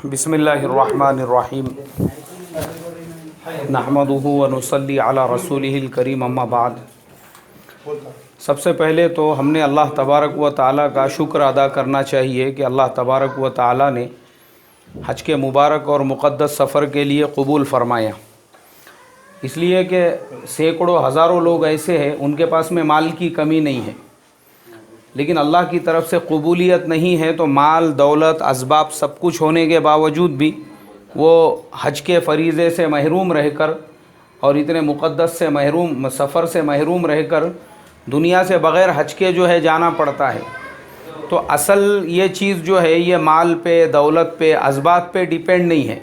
बिस्मिल्लाहिर्रहमानिर्रहीम नहमदुहु व नुसल्ली अला रसूलिहिल करीम अम्मा बाद। सबसे पहले तो हमने अल्लाह तबारक व ताला का शुक्र अदा करना चाहिए कि अल्लाह तबारक व ताला ने हज के मुबारक और मुक़द्दस सफ़र के लिए कबूल फ़रमाया। इसलिए कि सैकड़ों हज़ारों लोग ऐसे हैं उनके पास में माल की कमी नहीं है, लेकिन अल्लाह की तरफ से कबूलियत नहीं है, तो माल दौलत असबाब सब कुछ होने के बावजूद भी वो हज के फ़रीज़े से महरूम रहकर और इतने मुक़द्दस से महरूम सफ़र से महरूम रहकर दुनिया से बग़ैर हज के जो है जाना पड़ता है। तो असल ये चीज़ जो है ये माल पे, दौलत पे, असबाब पे डिपेंड नहीं है,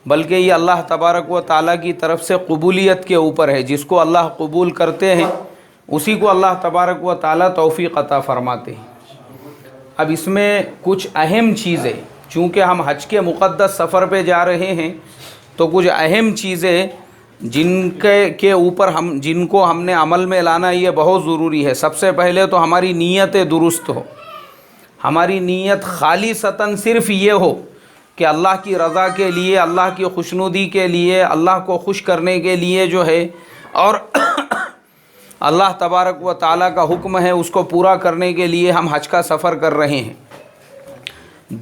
बल्कि ये अल्लाह तबारक व ताला की तरफ से कबूलियत के ऊपर है। जिसको अल्लाह कबूल करते हैं उसी को अल्लाह तबारक व ताला तौफ़ीक़ अता फ़रमाते हैं। अब इसमें कुछ अहम चीज़ें, चूँकि हम हज के मुक़द्दस सफ़र पे जा रहे हैं तो कुछ अहम चीज़ें जिनके ऊपर जिनको हमने अमल में लाना ये बहुत ज़रूरी है। सबसे पहले तो हमारी नीयत दुरुस्त हो, हमारी नीयत खालिसतन सिर्फ़ ये हो कि अल्लाह की रज़ा के लिए, अल्लाह की खुशनुदी के लिए, अल्लाह को खुश करने के लिए जो है और अल्लाह तबारक व ताला का हुक्म है उसको पूरा करने के लिए हम हज का सफ़र कर रहे हैं।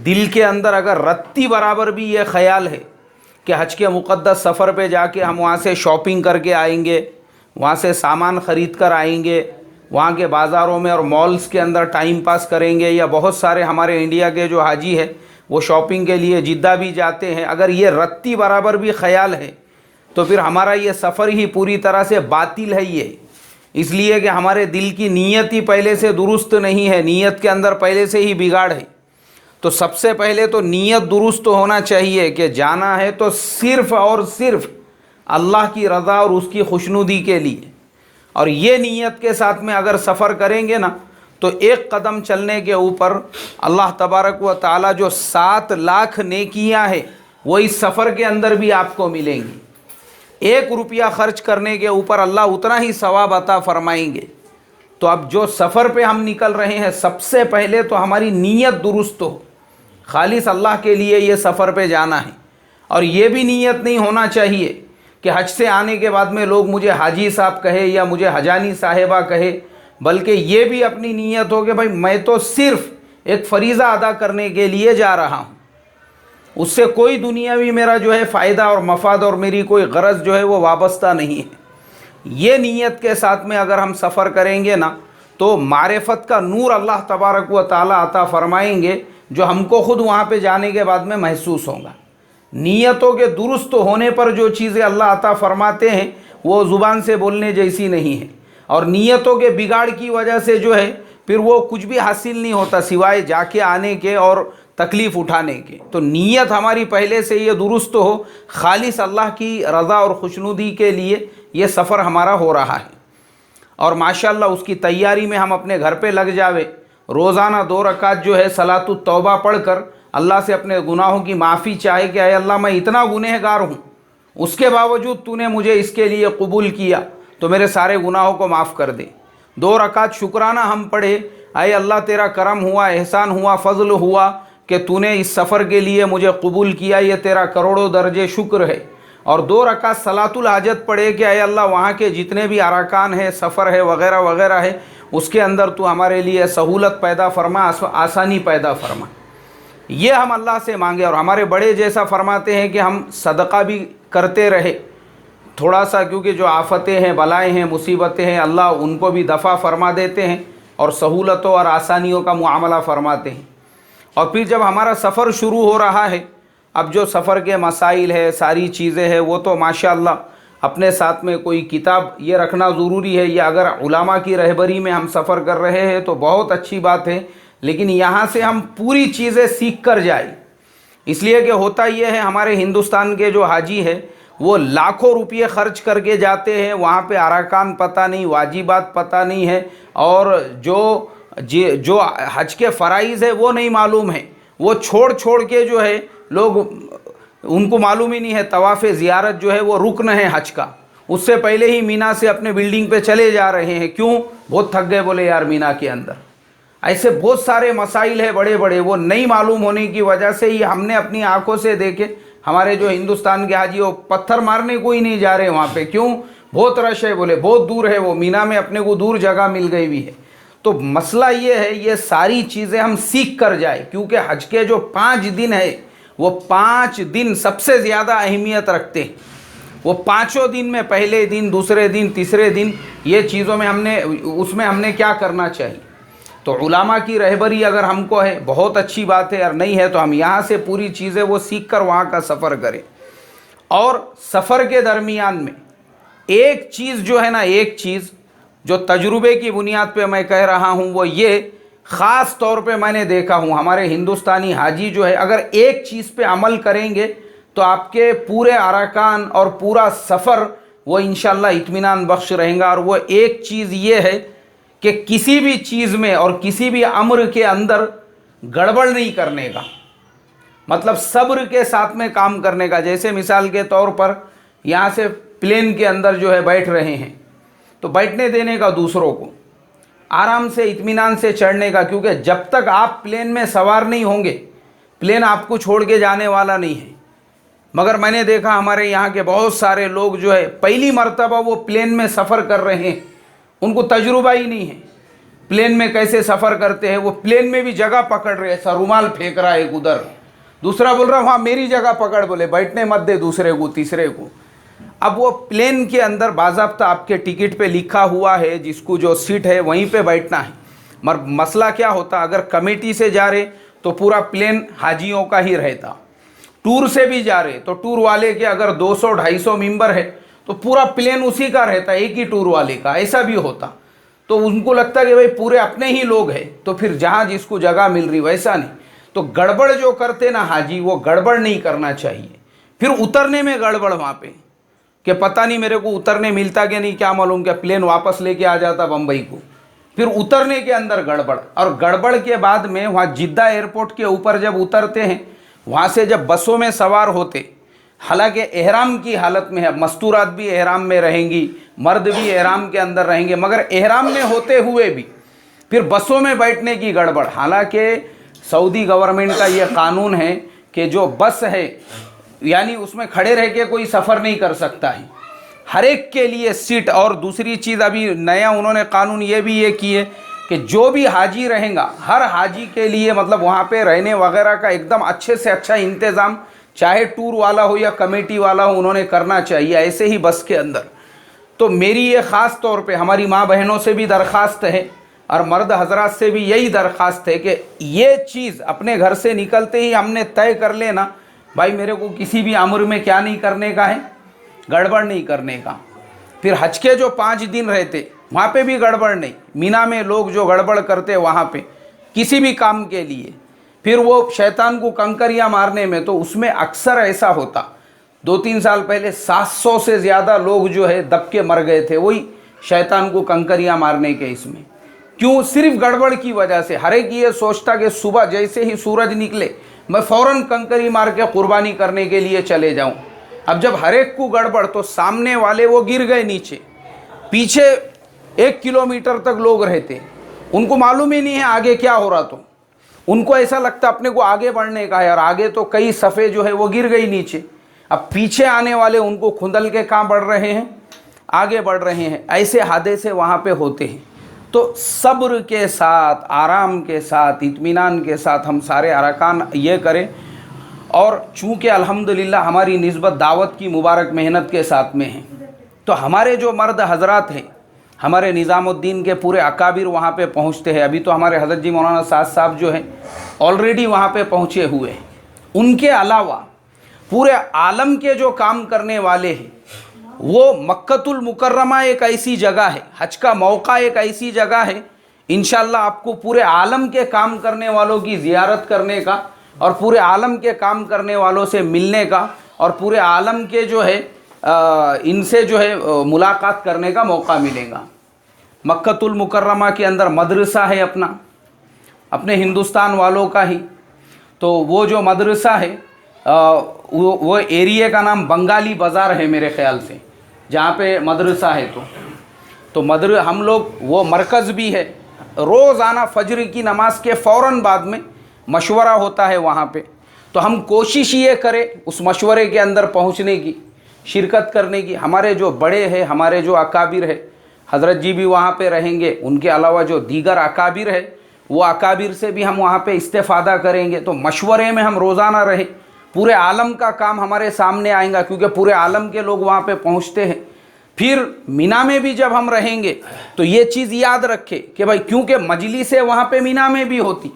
दिल के अंदर अगर रत्ती बराबर भी ये ख़याल है कि हज के मुक़द्दस सफ़र पे जाके हम वहाँ से शॉपिंग करके आएंगे, वहाँ से सामान ख़रीद कर आएंगे, वहाँ के बाज़ारों में और मॉल्स के अंदर टाइम पास करेंगे, या बहुत सारे हमारे इंडिया के जो हाजी है वो शॉपिंग के लिए जिद्दा भी जाते हैं, अगर ये रत्ती बराबर भी ख़याल है तो फिर हमारा ये सफ़र ही पूरी तरह से बातिल है। ये इसलिए कि हमारे दिल की नीयत ही पहले से दुरुस्त नहीं है, नीयत के अंदर पहले से ही बिगाड़ है। तो सबसे पहले तो नीयत दुरुस्त होना चाहिए कि जाना है तो सिर्फ़ और सिर्फ अल्लाह की रज़ा और उसकी खुशनुदी के लिए, और ये नीयत के साथ में अगर सफ़र करेंगे ना तो एक कदम चलने के ऊपर अल्लाह तबारक व ताला जो 7 लाख नेकियां हैं वो इस सफ़र के अंदर भी आपको मिलेंगी। 1 रुपया ख़र्च करने के ऊपर अल्लाह उतना ही सवाब अता फ़रमाएंगे। तो अब जो सफ़र पे हम निकल रहे हैं सबसे पहले तो हमारी नीयत दुरुस्त हो, खालिस अल्लाह के लिए ये सफ़र पे जाना है। और ये भी नीयत नहीं होना चाहिए कि हज से आने के बाद में लोग मुझे हाजी साहब कहे या मुझे हजानी साहिबा कहे, बल्कि ये भी अपनी नीयत हो कि भाई मैं तो सिर्फ़ एक फ़रीज़ा अदा करने के लिए जा रहा हूँ, उससे कोई दुनियावी मेरा जो है फ़ायदा और मफाद और मेरी कोई गरज जो है वो वाबस्ता नहीं है। ये नीयत के साथ में अगर हम सफ़र करेंगे ना तो मारिफत का नूर अल्लाह तबारक व ताला अता फ़रमाएंगे जो हमको ख़ुद वहाँ पे जाने के बाद में महसूस होगा। नीयतों के दुरुस्त होने पर जो चीज़ें अल्लाह अता फ़रमाते हैं वो ज़ुबान से बोलने जैसी नहीं है, और नीयतों के बिगाड़ की वजह से जो है फिर वो कुछ भी हासिल नहीं होता सिवाय जाके आने के और तकलीफ़ उठाने के। तो नीयत हमारी पहले से ये दुरुस्त हो, खालिस अल्लाह की रज़ा और खुशनुदी के लिए ये सफ़र हमारा हो रहा है। और माशाअल्लाह उसकी तैयारी में हम अपने घर पे लग जावे, रोज़ाना 2 रकात जो है सलातुत तौबा पढ़ कर अल्लाह से अपने गुनाहों की माफ़ी चाहे कि अय अल्लाह मैं इतना गुनहगार हूँ, उसके बावजूद तूने मुझे इसके लिए कबूल किया तो मेरे सारे गुनाहों को माफ़ कर दे। 2 रकात शुक्राना हम पढ़े, अय अल्लाह तेरा करम हुआ, एहसान हुआ, फ़ज़ल हुआ कि तूने इस सफ़र के लिए मुझे कबूल किया, ये तेरा करोड़ों दर्जे शुक्र है। और 2 रकात सलातुल हाजत पढ़े कि अय अल्लाह वहाँ के जितने भी अरकान है, सफ़र है वग़ैरह वग़ैरह है, उसके अंदर तू हमारे लिए सहूलत पैदा फरमा, आसानी पैदा फरमा। ये हम अल्लाह से मांगे। और हमारे बड़े जैसा फरमाते हैं कि हम सदक़ा भी करते रहे थोड़ा सा, क्योंकि जो आफ़तें हैं, बलाएँ हैं, मुसीबतें हैं, अल्लाह उनको भी दफ़ा फरमा देते हैं और सहूलतों और आसानियों का मुआमला फ़रमाते हैं। और फिर जब हमारा सफ़र शुरू हो रहा है, अब जो सफ़र के मसाइल है, सारी चीज़ें हैं, वो तो माशाअल्लाह अपने साथ में कोई किताब ये रखना ज़रूरी है, या अगर उलामा की रहबरी में हम सफ़र कर रहे हैं तो बहुत अच्छी बात है, लेकिन यहाँ से हम पूरी चीज़ें सीख कर जाए। इसलिए कि होता ये है हमारे हिंदुस्तान के जो हाजी है वो लाखों रुपये ख़र्च करके जाते हैं, वहाँ पे अरकान पता नहीं, वाजिबात पता नहीं है, और जो हज के फ़राइज़ है वो नहीं मालूम है, वो छोड़ के जो है लोग उनको मालूम ही नहीं है तवाफ़ ज़ियारत जो है वो रुकन है हज का, उससे पहले ही मीना से अपने बिल्डिंग पे चले जा रहे हैं। क्यों? बहुत थक गए बोले यार मीना के अंदर। ऐसे बहुत सारे मसाइल है बड़े बड़े, वो नहीं मालूम होने की वजह से ही हमने अपनी आंखों से देखे। हमारे जो हिंदुस्तान के हाजी वो पत्थर मारने को ही नहीं जा रहे वहाँ पे, क्यों? बहुत रश है, बोले बहुत दूर है, वो मीना में अपने को दूर जगह मिल गई भी है। तो मसला ये है, ये सारी चीज़ें हम सीख कर जाए, क्योंकि हज के जो 5 दिन है वो 5 दिन सबसे ज़्यादा अहमियत रखते हैं। वो 5 दिन में पहले दिन, दूसरे दिन, तीसरे दिन, ये चीज़ों में उसमें हमने क्या करना चाहिए। तो उलामा की रहबरी अगर हमको है बहुत अच्छी बात है, और नहीं है तो हम यहाँ से पूरी चीज़ें वो सीख कर वहाँ का सफ़र करें। और सफ़र के दरमियान में एक चीज़ जो है ना, एक चीज़ जो तजुर्बे की बुनियाद पे मैं कह रहा हूँ, वो ये ख़ास तौर पे मैंने देखा हूँ, हमारे हिंदुस्तानी हाजी जो है अगर एक चीज़ पे अमल करेंगे तो आपके पूरे अरकान और पूरा सफ़र वो इंशाअल्लाह इत्मीनान बख्श रहेगा। और वो एक चीज़ ये है कि किसी भी चीज़ में और किसी भी अम्र के अंदर गड़बड़ नहीं करने का, मतलब सब्र के साथ में काम करने का। जैसे मिसाल के तौर पर यहाँ से प्लेन के अंदर जो है बैठ रहे हैं, तो बैठने देने का दूसरों को, आराम से इत्मीनान से चढ़ने का, क्योंकि जब तक आप प्लेन में सवार नहीं होंगे प्लेन आपको छोड़ के जाने वाला नहीं है। मगर मैंने देखा हमारे यहाँ के बहुत सारे लोग जो है पहली मर्तबा वो प्लेन में सफ़र कर रहे हैं, उनको तजुर्बा ही नहीं है प्लेन में कैसे सफ़र करते हैं। वो प्लेन में भी जगह पकड़ रहे, ऐसा रुमाल फेंक रहा है एक उधर, दूसरा बोल रहा वहाँ मेरी जगह पकड़, बोले बैठने मत दे दूसरे को, तीसरे को। अब वो प्लेन के अंदर बाज़ाब्ता आपके टिकट पे लिखा हुआ है जिसको जो सीट है वहीं पे बैठना है। मगर मसला क्या होता, अगर कमेटी से जा रहे तो पूरा प्लेन हाजियों का ही रहता, टूर से भी जा रहे तो टूर वाले के अगर 200-250 मेंबर है तो पूरा प्लेन उसी का रहता, एक ही टूर वाले का, ऐसा भी होता। तो उनको लगता कि भाई पूरे अपने ही लोग हैं, तो फिर जहाँ जिसको जगह मिल रही, वैसा नहीं। तो गड़बड़ जो करते ना हाजी, वो गड़बड़ नहीं करना चाहिए। फिर उतरने में गड़बड़ वहाँ पे कि पता नहीं मेरे को उतरने मिलता कि नहीं, क्या मालूम, क्या प्लेन वापस लेके आ जाता बम्बई को। फिर उतरने के अंदर गड़बड़, और गड़बड़ के बाद में वहाँ जिद्दा एयरपोर्ट के ऊपर जब उतरते हैं, वहाँ से जब बसों में सवार होते, हालांकि एहराम की हालत में है, मस्तूरात भी एहराम में रहेंगी, मर्द भी एहराम के अंदर रहेंगे, मगर एहराम में होते हुए भी फिर बसों में बैठने की गड़बड़। हालांकि सऊदी गवर्नमेंट का ये कानून है कि जो बस है यानी उसमें खड़े रह के कोई सफ़र नहीं कर सकता है, हर एक के लिए सीट। और दूसरी चीज़ अभी नया उन्होंने कानून ये भी ये किए कि जो भी हाजी रहेगा, हर हाजी के लिए मतलब वहाँ पे रहने वगैरह का एकदम अच्छे से अच्छा इंतज़ाम, चाहे टूर वाला हो या कमेटी वाला हो, उन्होंने करना चाहिए ऐसे ही बस के अंदर। तो मेरी ये ख़ास तौर पे हमारी माँ बहनों से भी दरख्वास्त है और मर्द हजरात से भी यही दरख्वास्त है कि ये चीज़ अपने घर से निकलते ही हमने तय कर लेना, भाई मेरे को किसी भी अमर में क्या नहीं करने का है, गड़बड़ नहीं करने का। फिर हज के जो 5 दिन रहते वहाँ पे भी गड़बड़ नहीं। मीना में लोग जो गड़बड़ करते वहाँ पे किसी भी काम के लिए, फिर वो शैतान को कंकरियाँ मारने में, तो उसमें अक्सर ऐसा होता। 2-3 साल पहले 700 से ज़्यादा लोग जो है दब के मर गए थे, वही शैतान को कंकरियाँ मारने के इसमें। क्यों? सिर्फ गड़बड़ की वजह से। हर एक ये सोचता कि सुबह जैसे ही सूरज निकले मैं फ़ौरन कंकरी मार के कुर्बानी करने के लिए चले जाऊं। अब जब हर एक को गड़बड़, तो सामने वाले वो गिर गए नीचे, पीछे 1 किलोमीटर तक लोग रहते, उनको मालूम ही नहीं है आगे क्या हो रहा। तो उनको ऐसा लगता अपने को आगे बढ़ने का है, और आगे तो कई सफ़े जो है वो गिर गई नीचे। अब पीछे आने वाले उनको खुंदल के कहाँ बढ़ रहे हैं, आगे बढ़ रहे हैं। ऐसे हादसे वहाँ पे होते हैं। तो सब्र के साथ, आराम के साथ, इत्मीनान के साथ हम सारे अरकान ये करें। और चूँकि अल्हम्दुलिल्लाह हमारी निस्बत दावत की मुबारक मेहनत के साथ में है, तो हमारे जो मर्द हजरात हैं, हमारे निज़ामुद्दीन के पूरे अकाबिर वहाँ पे पहुँचते हैं। अभी तो हमारे हज़रत जी मौलाना साद साहब जो हैं ऑलरेडी वहाँ पे पहुँचे हुए हैं। उनके अलावा पूरे आलम के जो काम करने वाले हैं, वो मक्कतुल मुकर्रमा एक ऐसी जगह है, हज का मौका एक ऐसी जगह है, इंशाअल्लाह आपको पूरे आलम के काम करने वालों की ज़ियारत करने का और पूरे आलम के काम करने वालों से मिलने का और पूरे आलम के जो है इनसे जो है मुलाकात करने का मौका मिलेगा। मक्कतुल मुकर्रमा के अंदर मदरसा है अपने हिंदुस्तान वालों का ही। तो वो जो मदरसा है वो एरिया का नाम बंगाली बाज़ार है मेरे ख़्याल से, जहाँ पे मदरसा है। तो हम लोग वो मरकज़ भी है, روزانہ فجر کی نماز کے فوراً بعد میں مشورہ ہوتا ہے وہاں پہ، تو ہم کوشش یہ کریں اس مشورے کے اندر پہنچنے کی، شرکت کرنے کی۔ ہمارے جو بڑے ہیں، ہمارے جو اکابر ہے، حضرت جی بھی وہاں پہ رہیں گے، ان کے علاوہ جو دیگر اکابر ہے وہ اکابر سے بھی ہم وہاں پہ استفادہ کریں گے۔ تو مشورے میں ہم روزانہ رہیں، پورے عالم کا کام ہمارے سامنے آئے گا، کیونکہ پورے عالم کے لوگ وہاں پہ پہنچتے ہیں۔ پھر مینا میں بھی جب ہم رہیں گے تو یہ چیز یاد رکھے کہ بھائی کیونکہ مجلسیں وہاں پہ مینا میں بھی ہوتی،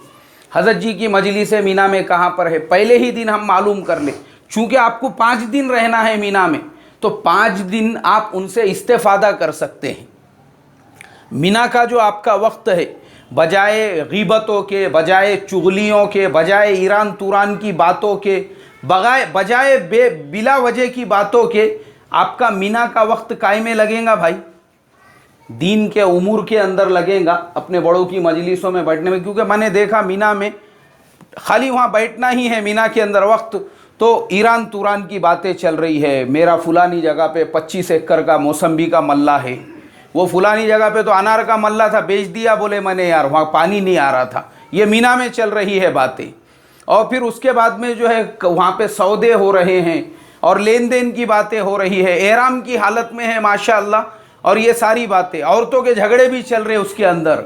حضرت جی کی مجلس مینا میں کہاں پر ہے پہلے ہی دن ہم معلوم کر لیں، چونکہ آپ کو 5 دن رہنا ہے مینا میں، تو 5 دن آپ ان سے استفادہ کر سکتے ہیں۔ مینا کا جو آپ کا وقت ہے، بجائے غیبتوں کے، بجائے چغلیوں کے، بجائے ایران توران کی باتوں کے، بجائے بلا وجہ کی باتوں کے، آپ کا مینا کا وقت کائے میں لگے گا بھائی؟ دین کے امور کے اندر لگے گا، اپنے بڑوں کی مجلسوں میں بیٹھنے میں۔ کیونکہ میں نے دیکھا مینا میں خالی وہاں بیٹھنا ہی ہے مینا کے اندر وقت، تو ایران توران کی باتیں چل رہی ہے، میرا فلانی جگہ پہ 25 ایکڑ کا موسمبی کا ملہ ہے، وہ فلانی جگہ پہ تو انار کا ملہ تھا بیچ دیا، بولے میں نے یار وہاں پانی نہیں آ رہا تھا۔ یہ مینا میں چل رہی ہے باتیں، اور پھر اس کے بعد میں جو ہے وہاں پہ سودے ہو رہے ہیں اور لین دین کی باتیں ہو رہی ہے، احرام کی حالت میں ہے ماشاءاللہ، اور یہ ساری باتیں، عورتوں کے جھگڑے بھی چل رہے اس کے اندر،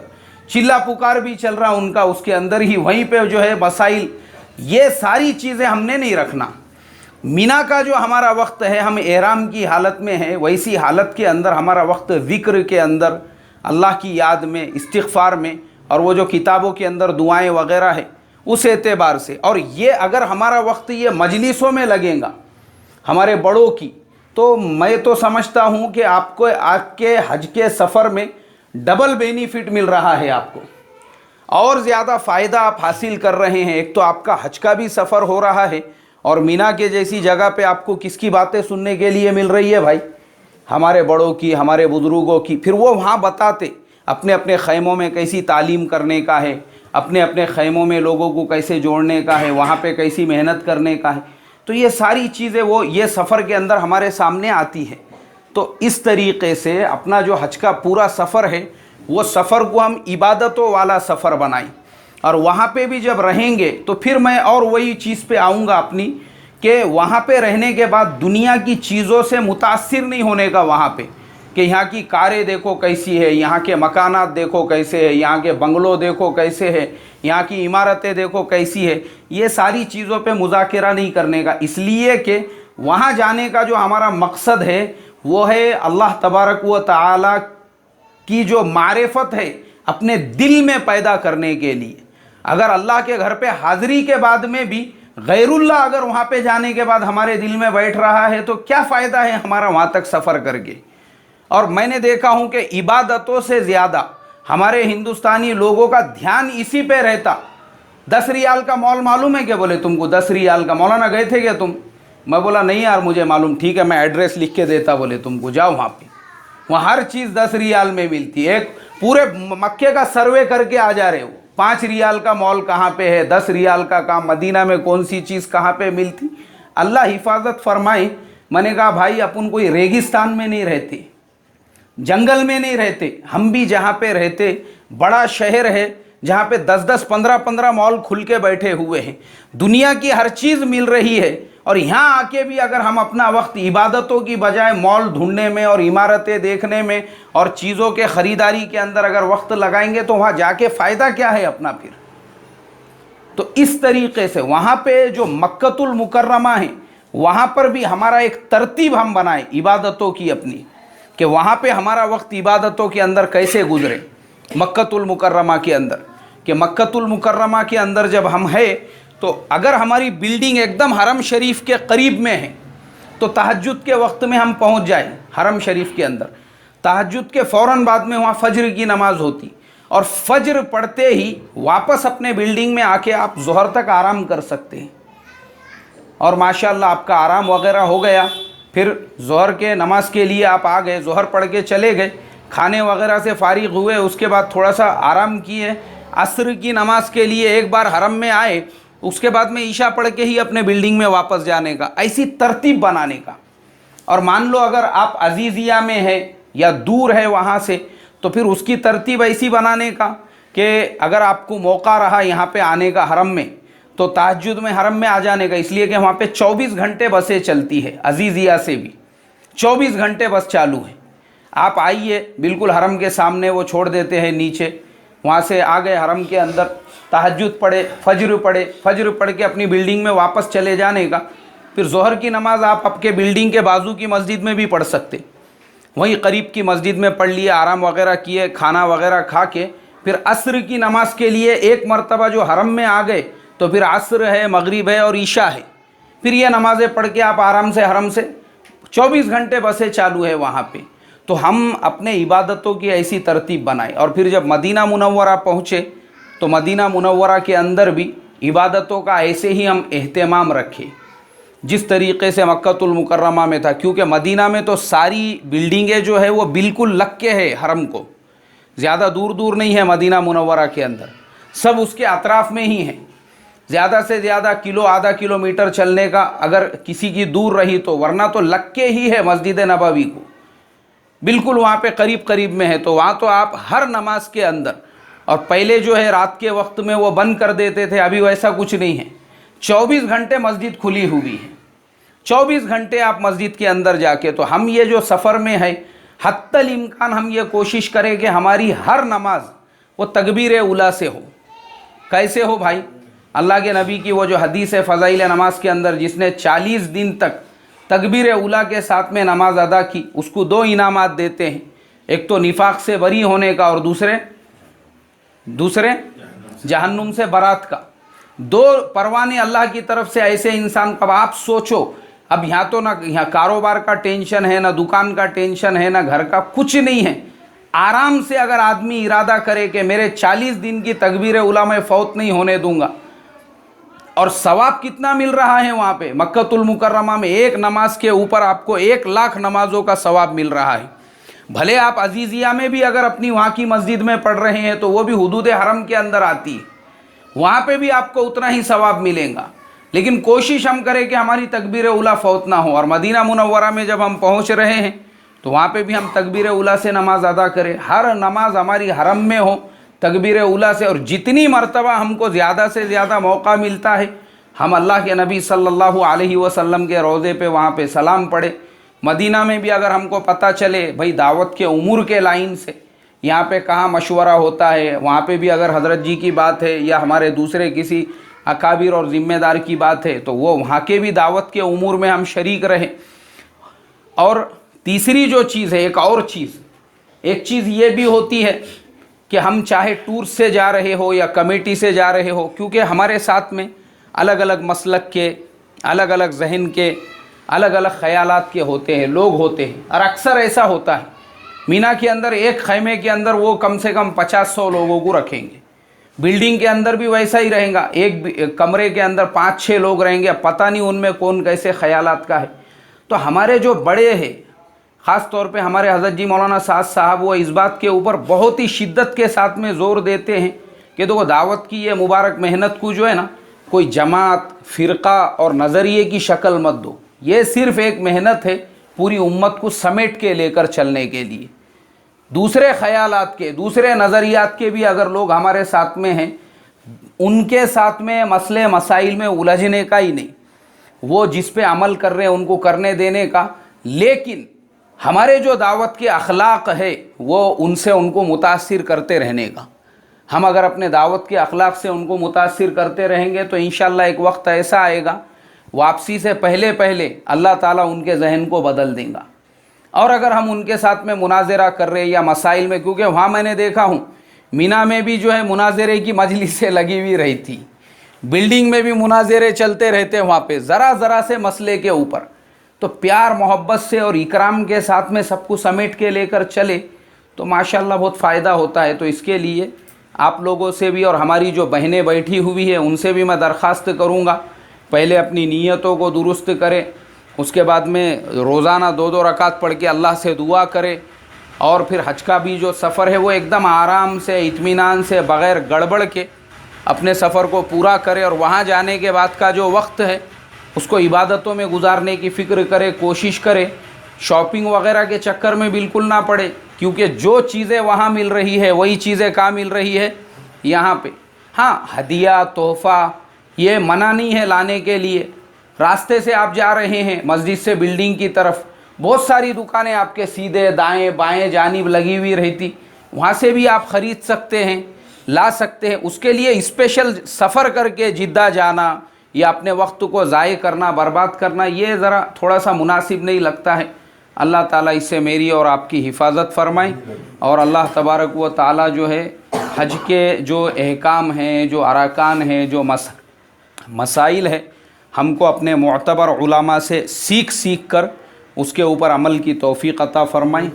چلا پکار بھی چل رہا ان کا اس کے اندر ہی، وہیں پہ جو ہے مسائل۔ یہ ساری چیزیں ہم نے نہیں رکھنا۔ مینا کا جو ہمارا وقت ہے، ہم احرام کی حالت میں ہیں، ویسی حالت کے اندر ہمارا وقت ذکر کے اندر، اللہ کی یاد میں، استغفار میں، اور وہ جو کتابوں کے اندر دعائیں وغیرہ ہے اس اعتبار سے۔ اور یہ اگر ہمارا وقت یہ مجلسوں میں لگے گا ہمارے بڑوں کی، تو میں تو سمجھتا ہوں کہ آپ کو آپ کے حج کے سفر میں ڈبل بینیفٹ مل رہا ہے، آپ کو اور زیادہ فائدہ آپ حاصل کر رہے ہیں۔ ایک تو آپ کا حج کا بھی سفر ہو رہا ہے، اور مینا کے جیسی جگہ پہ آپ کو کس کی باتیں سننے کے لیے مل رہی ہے بھائی؟ ہمارے بڑوں کی، ہمارے بزرگوں کی۔ پھر وہ وہاں بتاتے اپنے اپنے خیموں میں کیسی تعلیم کرنے کا ہے، اپنے اپنے خیموں میں لوگوں کو کیسے جوڑنے کا ہے، وہاں پہ کیسی محنت کرنے کا ہے۔ تو یہ ساری چیزیں وہ یہ سفر کے اندر ہمارے سامنے آتی ہے۔ تو اس طریقے سے اپنا جو حج کا پورا سفر ہے، وہ سفر کو ہم عبادتوں والا سفر بنائیں، اور وہاں پہ بھی جب رہیں گے تو پھر میں اور وہی چیز پہ آؤں گا اپنی، کہ وہاں پہ رہنے کے بعد دنیا کی چیزوں سے متاثر نہیں ہونے کا، وہاں پہ کہ یہاں کی کاریں دیکھو کیسی ہے، یہاں کے مکانات دیکھو کیسے ہے، یہاں کے بنگلوں دیکھو کیسے ہے، یہاں کی عمارتیں دیکھو کیسی ہے، یہ ساری چیزوں پہ مذاکرہ نہیں کرنے کا۔ اس لیے کہ وہاں جانے کا جو ہمارا مقصد ہے وہ ہے اللہ تبارک و تعالی کی جو معرفت ہے اپنے دل میں پیدا کرنے کے لیے۔ اگر اللہ کے گھر پہ حاضری کے بعد میں بھی غیر اللہ اگر وہاں پہ جانے کے بعد ہمارے دل میں بیٹھ رہا ہے تو کیا فائدہ ہے ہمارا وہاں تک سفر کر کے؟ اور میں نے دیکھا ہوں کہ عبادتوں سے زیادہ ہمارے ہندوستانی لوگوں کا دھیان اسی پہ رہتا۔ 10 ریال کا مال معلوم ہے کہ بولے تم کو 10 ریال کا؟ مولانا گئے تھے کیا تم؟ میں بولا نہیں یار مجھے معلوم، ٹھیک ہے میں ایڈریس لکھ کے دیتا، بولے تم کو جاؤ وہاں پہ، وہاں ہر چیز 10 ریال میں ملتی ہے۔ ایک پورے مکے کا سروے کر کے آ جا رہے ہو، 5 ریال کا مال کہاں پہ ہے، 10 ریال کا کام مدینہ میں کون سی چیز کہاں پہ ملتی۔ اللہ حفاظت فرمائے۔ میں نے کہا بھائی اپن کوئی ریگستان میں نہیں رہتے، جنگل میں نہیں رہتے، ہم بھی جہاں پہ رہتے بڑا شہر ہے جہاں پہ 10 15 مال کھل کے بیٹھے ہوئے ہیں، دنیا کی ہر چیز مل رہی ہے، اور یہاں آ کے بھی اگر ہم اپنا وقت عبادتوں کی بجائے مال ڈھونڈنے میں اور عمارتیں دیکھنے میں اور چیزوں کے خریداری کے اندر اگر وقت لگائیں گے تو وہاں جا کے فائدہ کیا ہے اپنا پھر؟ تو اس طریقے سے وہاں پہ جو مکۃ المکرمہ ہے وہاں پر بھی ہمارا ایک ترتیب ہم بنائیں عبادتوں کی اپنی، کہ وہاں پہ ہمارا وقت عبادتوں کے اندر کیسے گزرے مکۃ المکرمہ کے اندر۔ کہ مکۃ المکرمہ کے اندر جب ہم ہیں تو اگر ہماری بلڈنگ ایک دم حرم شریف کے قریب میں ہے تو تہجد کے وقت میں ہم پہنچ جائیں حرم شریف کے اندر، تہجد کے فوراً بعد میں وہاں فجر کی نماز ہوتی، اور فجر پڑھتے ہی واپس اپنے بلڈنگ میں آ کے آپ ظہر تک آرام کر سکتے ہیں، اور ماشاءاللہ آپ کا آرام وغیرہ ہو گیا، پھر ظہر کے نماز کے لیے آپ آ گئے، ظہر پڑھ کے چلے گئے، کھانے وغیرہ سے فارغ ہوئے، اس کے بعد تھوڑا سا آرام کیے، عصر کی نماز کے لیے ایک بار حرم میں آئے، اس کے بعد میں عشاء پڑھ کے ہی اپنے بلڈنگ میں واپس جانے کا، ایسی ترتیب بنانے کا۔ اور مان لو اگر آپ عزیزیہ میں ہے یا دور ہے وہاں سے، تو پھر اس کی ترتیب ایسی بنانے کا کہ اگر آپ کو موقع رہا یہاں پہ آنے کا حرم میں تو تہجد میں حرم میں آ جانے کا، اس لیے کہ وہاں پہ 24 گھنٹے بسیں چلتی ہے، عزیزیہ سے بھی 24 گھنٹے بس چالو ہے۔ آپ آئیے، بالکل حرم کے سامنے وہ چھوڑ دیتے ہیں نیچے، وہاں سے آ گئے حرم کے اندر، تہجد پڑھے، فجر پڑھ کے اپنی بلڈنگ میں واپس چلے جانے کا۔ پھر ظہر کی نماز آپ کے بلڈنگ کے بازو کی مسجد میں بھی پڑھ سکتے، وہیں قریب کی مسجد میں پڑھ لیے، آرام وغیرہ کیے، کھانا وغیرہ کھا کے پھر عصر کی نماز کے لیے ایک مرتبہ جو حرم میں آ گئے تو پھر عصر ہے، مغرب ہے اور عشاء ہے، پھر یہ نمازیں پڑھ کے آپ آرام سے حرم سے 24 گھنٹے بسیں چالو ہے وہاں پہ۔ تو ہم اپنے عبادتوں کی ایسی ترتیب بنائیں، اور پھر جب مدینہ منورہ پہنچے تو مدینہ منورہ کے اندر بھی عبادتوں کا ایسے ہی ہم اہتمام رکھیں جس طریقے سے مکۃ المکرمہ میں تھا، کیونکہ مدینہ میں تو ساری بلڈنگیں جو ہے وہ بالکل لگ کے ہے حرم کو، زیادہ دور دور نہیں ہے مدینہ منورہ کے اندر، سب اس کے اطراف میں ہی ہیں۔ زیادہ سے زیادہ کلو آدھا کلومیٹر چلنے کا اگر کسی کی دور رہی تو، ورنہ تو لگ کے ہی ہے مسجد نبوی کو، بالکل وہاں پہ قریب قریب میں ہے۔ تو وہاں تو آپ ہر نماز کے اندر، اور پہلے جو ہے رات کے وقت میں وہ بند کر دیتے تھے، ابھی ویسا کچھ نہیں ہے، 24 گھنٹے مسجد کھلی ہوئی ہے، 24 گھنٹے آپ مسجد کے اندر جا کے۔ تو ہم یہ جو سفر میں ہے حتی الامکان ہم یہ کوشش کریں کہ ہماری ہر نماز وہ تکبیر اولیٰ سے ہو۔ کیسے ہو بھائی؟ اللہ کے نبی کی وہ جو حدیث ہے فضائل نماز کے اندر، جس نے 40 دن تک تکبیر اولیٰ کے ساتھ میں نماز ادا کی، اس کو 2 انعامات دیتے ہیں، ایک تو نفاق سے بری ہونے کا، اور دوسرے جہنم سے برات کا۔ 2 پروانے اللہ کی طرف سے ایسے انسان کو۔ آپ سوچو، اب یہاں تو نہ یہاں کاروبار کا ٹینشن ہے، نہ دکان کا ٹینشن ہے، نہ گھر کا، کچھ نہیں ہے۔ آرام سے اگر آدمی ارادہ کرے کہ میرے 40 دن کی تکبیر اولیٰ میں فوت نہیں ہونے دوں گا، اور ثواب کتنا مل رہا ہے وہاں پہ مکۃ المکرمہ میں، ایک نماز کے اوپر آپ کو 1 لاکھ نمازوں کا ثواب مل رہا ہے۔ بھلے آپ عزیزیہ میں بھی اگر اپنی وہاں کی مسجد میں پڑھ رہے ہیں تو وہ بھی حدود حرم کے اندر آتی ہے، وہاں پہ بھی آپ کو اتنا ہی ثواب ملے گا۔ لیکن کوشش ہم کریں کہ ہماری تکبیر اولیٰ فوت نہ ہو، اور مدینہ منورہ میں جب ہم پہنچ رہے ہیں تو وہاں پہ بھی ہم تکبیر اولیٰ سے نماز ادا کریں، ہر نماز ہماری حرم میں ہو تکبیر اولیٰ سے، اور جتنی مرتبہ ہم کو زیادہ سے زیادہ موقع ملتا ہے ہم اللہ کے نبی صلی اللہ علیہ وسلم کے روضے پہ وہاں پہ سلام پڑھے۔ مدینہ میں بھی اگر ہم کو پتہ چلے بھئی دعوت کے امور کے لائن سے یہاں پہ کہاں مشورہ ہوتا ہے، وہاں پہ بھی اگر حضرت جی کی بات ہے یا ہمارے دوسرے کسی اکابر اور ذمہ دار کی بات ہے تو وہ وہاں کے بھی دعوت کے امور میں ہم شریک رہیں۔ اور تیسری جو چیز ہے، ایک چیز یہ بھی ہوتی ہے کہ ہم چاہے ٹور سے جا رہے ہو یا کمیٹی سے جا رہے ہو، کیونکہ ہمارے ساتھ میں الگ الگ مسلک کے، الگ الگ ذہن کے، الگ الگ خیالات کے ہوتے ہیں، لوگ ہوتے ہیں، اور اکثر ایسا ہوتا ہے مینا کے اندر ایک خیمے کے اندر وہ کم سے کم 50-100 لوگوں کو رکھیں گے، بلڈنگ کے اندر بھی ویسا ہی رہیں گا، ایک کمرے کے اندر 5-6 لوگ رہیں گے، پتہ نہیں ان میں کون کیسے خیالات کا ہے۔ تو ہمارے جو بڑے ہیں، خاص طور پہ ہمارے حضرت جی مولانا سعد صاحب، وہ اس بات کے اوپر بہت ہی شدت کے ساتھ میں زور دیتے ہیں کہ دیکھو دعوت کی یہ مبارک محنت کو جو ہے نا، کوئی جماعت، فرقہ اور نظریے کی شکل مت دو، یہ صرف ایک محنت ہے پوری امت کو سمیٹ کے لے کر چلنے کے لیے۔ دوسرے خیالات کے، دوسرے نظریات کے بھی اگر لوگ ہمارے ساتھ میں ہیں، ان کے ساتھ میں مسئلے مسائل میں الجھنے کا ہی نہیں، وہ جس پہ عمل کر رہے ہیں ان کو کرنے دینے کا، لیکن ہمارے جو دعوت کے اخلاق ہے وہ ان سے ان کو متاثر کرتے رہنے کا۔ ہم اگر اپنے دعوت کے اخلاق سے ان کو متاثر کرتے رہیں گے تو انشاءاللہ ایک وقت ایسا آئے گا واپسی سے پہلے اللہ تعالیٰ ان کے ذہن کو بدل دیں گا۔ اور اگر ہم ان کے ساتھ میں مناظرہ کر رہے یا مسائل میں، کیونکہ وہاں میں نے دیکھا ہوں مینا میں بھی جو ہے مناظرے کی مجلسیں لگی ہوئی رہی تھی، بلڈنگ میں بھی مناظرے چلتے رہتے وہاں پہ ذرا سے مسئلے کے اوپر۔ تو پیار محبت سے اور اکرام کے ساتھ میں سب کو سمیٹ کے لے کر چلے تو ماشاءاللہ بہت فائدہ ہوتا ہے۔ تو اس کے لیے آپ لوگوں سے بھی اور ہماری جو بہنیں بیٹھی ہوئی ہیں ان سے بھی میں درخواست کروں گا، پہلے اپنی نیتوں کو درست کرے، اس کے بعد میں روزانہ 2 رکعت پڑھ کے اللہ سے دعا کرے، اور پھر حج کا بھی جو سفر ہے وہ ایک دم آرام سے، اطمینان سے، بغیر گڑبڑ کے اپنے سفر کو پورا کرے، اور وہاں جانے کے بعد کا جو وقت ہے اس کو عبادتوں میں گزارنے کی فکر کرے، کوشش کرے، شاپنگ وغیرہ کے چکر میں بالکل نہ پڑے، کیونکہ جو چیزیں وہاں مل رہی ہے وہی چیزیں کہاں مل رہی ہے، यहाँ पे। हाँ, हदिया तोहफ़ा ये मना नहीं है लाने के लिए। रास्ते से आप जा रहे हैं मस्जिद से बिल्डिंग की तरफ, बहुत सारी दुकानें आपके सीधे दाएं बाएं जानिब लगी हुई रहती, वहाँ से भी आप ख़रीद सकते हैं, ला सकते हैं। उसके लिए स्पेशल सफ़र करके जिद्दा जाना या अपने वक्त को ज़ाय करना, बर्बाद करना, ये ज़रा थोड़ा सा मुनासिब नहीं लगता है। अल्लाह ताला इससे मेरी और आपकी हिफाजत फरमाए। और अल्लाह तबारक व ताला जो है हज के जो अहकाम हैं, जो अरकान हैं, जो मसाइल है, हमको अपने मुअतबर उलमा से सीख कर उसके ऊपर अमल की तौफीक अता फरमाएं।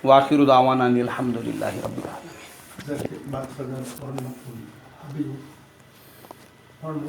वाखिरु दावाना अनिल हम्दुलिल्लाहि रब्बिल आलमीन।